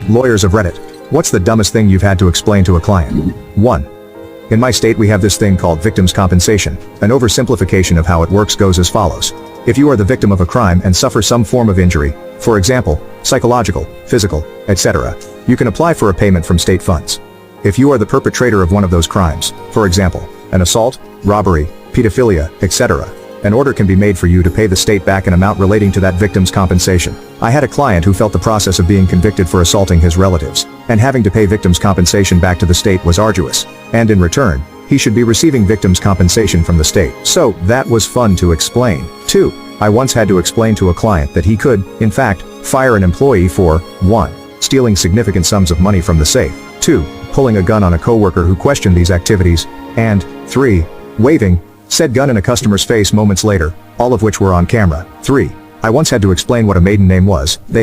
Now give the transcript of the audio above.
Lawyers of Reddit. What's the dumbest thing you've had to explain to a client? 1. In my state we have this thing called victim's compensation. An oversimplification of how it works goes as follows. If you are the victim of a crime and suffer some form of injury, for example, psychological, physical, etc., you can apply for a payment from state funds. If you are the perpetrator of one of those crimes, for example, an assault, robbery, pedophilia, etc., an order can be made for you to pay the state back an amount relating to that victim's compensation. I had a client who felt the process of being convicted for assaulting his relatives, and having to pay victim's compensation back to the state was arduous, and in return, he should be receiving victim's compensation from the state. So, that was fun to explain. 2. I once had to explain to a client that he could, in fact, fire an employee for 1. Stealing significant sums of money from the safe, 2. Pulling a gun on a coworker who questioned these activities, and 3. Waving said gun in a customer's face moments later, all of which were on camera. 3. I once had to explain what a maiden name was. They